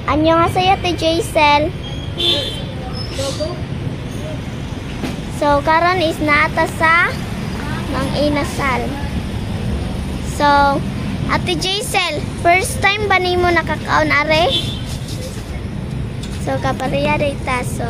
Annyeonghaseyo, Ate Jaisel. So, karon is naata sa Mang Inasal. So, Ate Jaisel, first time ba nimo nakakaon are? So, kapariya dita. So,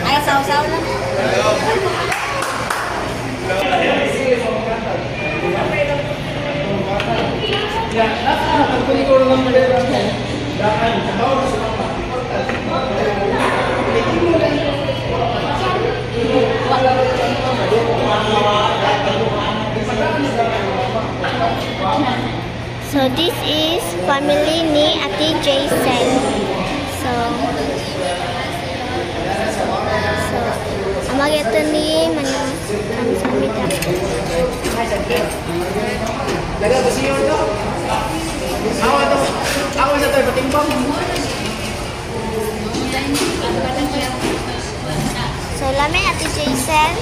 ay, saw-saw lang. so this is family ni Ate Jaisel. So, amag ito ni Manang Kamsamida. Laga ko siyo ito. Ako sa tayo patimbang. So, lami Ate Jaisel.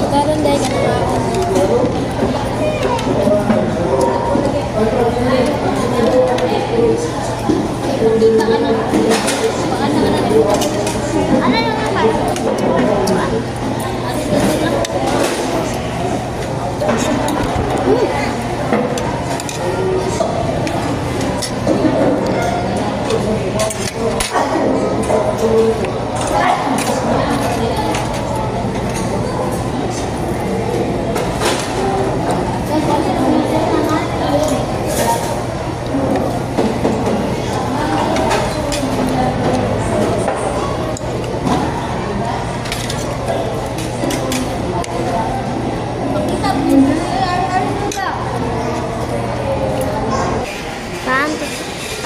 Karon dahil ka na Ano yung naman?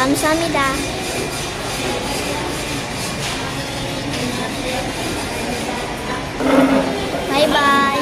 Kamsamida. Bye-bye.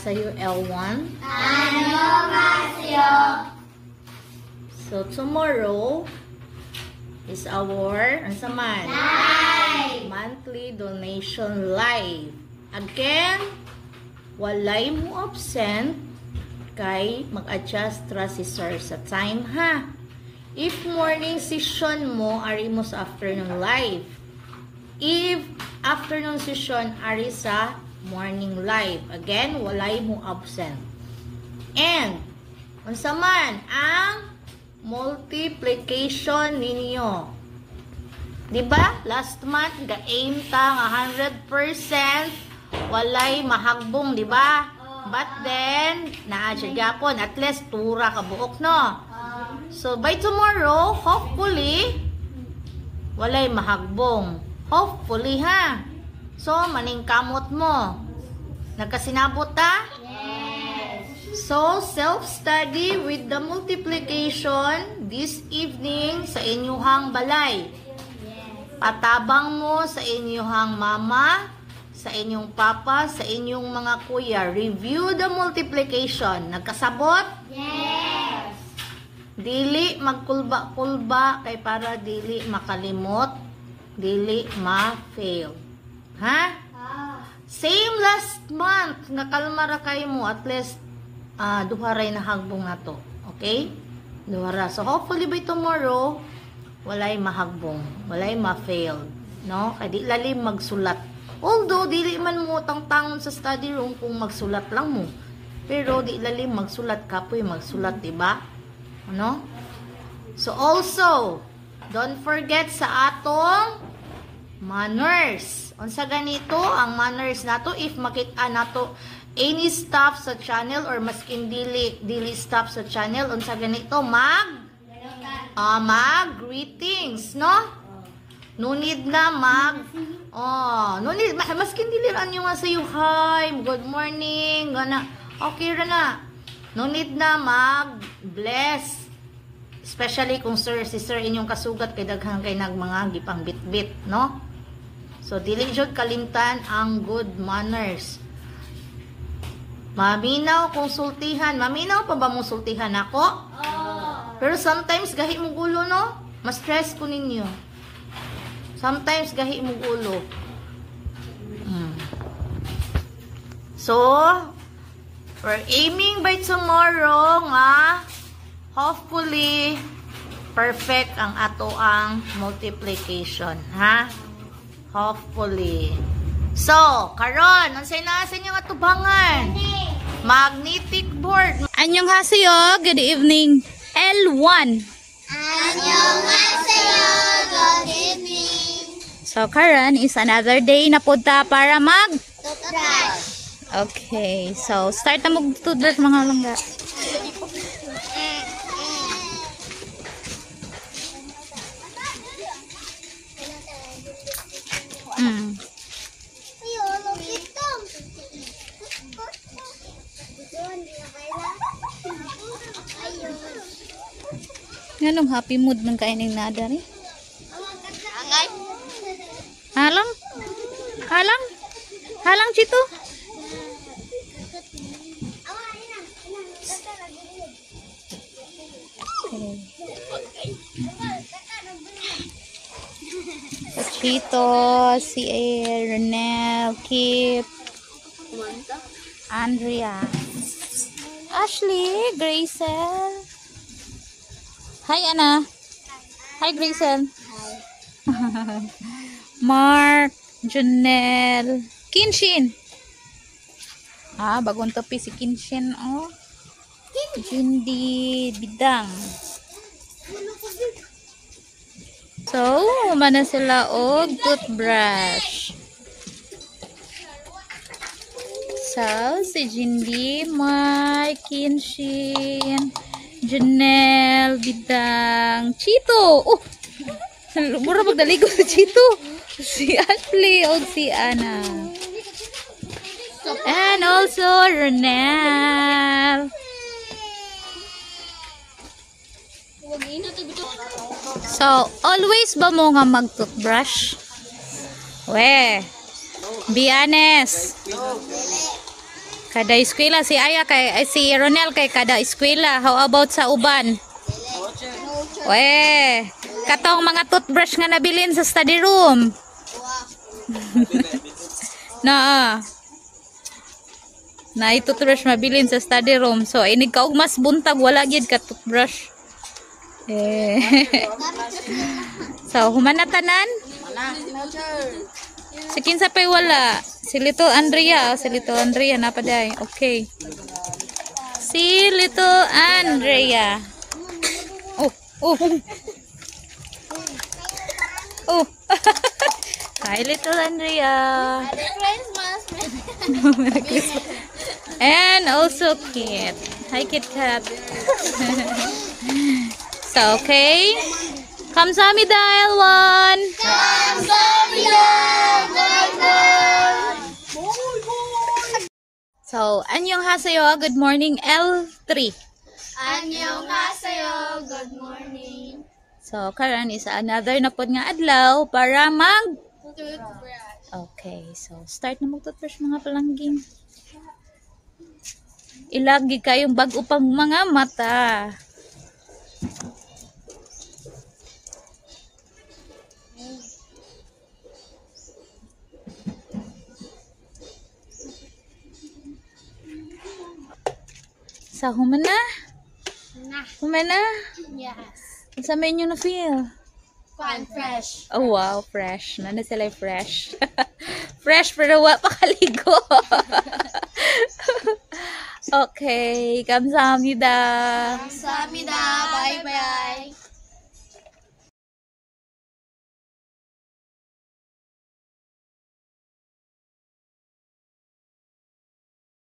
sa'yo, L1? So, tomorrow is our, ano saman? Monthly donation live. Again, walay mo absent, kay mag-adjust ra si sir sa time, ha? If morning session mo, ari mo sa afternoon live. If afternoon session, ari sa morning live. Again, walay mo absent. And, unsa man ang multiplication ninyo? Diba? Last month, ga-aim ta nga 100% walay mahagbong, diba? But then, naa-adjust gyapon. At least, tura ka buok, no? So, by tomorrow, hopefully, walay mahagbong. Hopefully, ha? So, maning kamot mo. Nagkasinabot ta? So, self-study with the multiplication this evening sa inyuhang balay. Patabang mo sa inyuhang mama, sa inyong papa, sa inyong mga kuya. Review the multiplication. Nagkasabot? Yes. Dili magkulba-kulba kay para dili makalimot, dili ma-fail. Ha? Same last month, nga kalmara kayo mo, at least duharay na hagbong na to. Okay? Duhara. So, hopefully by tomorrow, walay mahagbong, walay ma-fail. No? Kaya di lalim magsulat. Although, dili man mo tangtangon sa study room kung magsulat lang mo. Pero, di lalim magsulat, kapoy magsulat, diba? Ano? So, also, don't forget sa atong manners. Unsa ganito ang manners nato, if makita nato any stuff sa channel or maskin dili stuff sa channel, unsa ganito, mag greetings, no? No need na no need, maskin dili ran yung nga sayo, hi, good morning, gana, okay ra na. No need na mag-bless. Especially kung si sir inyong kasugat kay daghan kay nag mga gipang bit-bit, no? So, dili jud kalimtan ang good manners. Maminaw kung sultihan. Maminaw pa ba mong sultihan ako? Pero sometimes gahi mo gulo, no? Ma-stress ko ninyo. Sometimes gahi mo gulo. So, we're aiming by tomorrow nga hopefully perfect ang ato ang multiplication, ha? Hopefully. So, karon, unsay na sa inyong atubangan? Magnetic board. Annyeonghaseyo, good evening. L1. Annyeonghaseyo, good evening. So, karon is another day na punta para Toothbrush. Okay, so start na mag-toothbrush mga langga. Ganong happy mood man kayo ng nada rin. Halang? Halang? Halang, Chito? Okay. Chito, si Renel, Kip, Andrea, Ashley, Grayson. Hi, Anna. Hi, Grayson. Hi. Mark, Junel, Kinshin. Bagong topi si Kinshin, oh. Jindy, Bidang. So, mana sila og toothbrush. So, si Jindy, Mark, Kinshin, Junel, Bidang, Chito. Oh, mura magdaligo sa Chito. Si Ashley o si Anna. And also Renel. So, always ba mo nga mag-toothbrush? Be honest. Kada eskwela si Aya kay ay, si Ronel kay kada eskwela. How about sa uban? We, katong mga toothbrush nga nabilin sa study room. Na. Na toothbrush mabilin sa study room. So inig kaog mas buntag wala gyud ka toothbrush. So humana tanan? Si kinsa pay wala? Si Little Andrea, si Little Andrea napaday. Okay. Si Little Andrea. Oh. Oh. Hi Little Andrea. And also Kit. Hi Kit Kat. So okay. Kamsahamnida L1. So, annyeonghaseyo, good morning L3. Annyeonghaseyo. Good morning. So, karon is another na pod nga adlaw para mag Okay, so start na mag-toothbrush mga palangging. Ilagi kayong bag-o pang mga mata. Sa humana? Humana? Yes. Sa menu na feel? Fun, fresh. Oh wow, fresh. Nana sila fresh. Fresh pero wa pa kaligo. Okay, kamsahamnida. Samida. Bye-bye.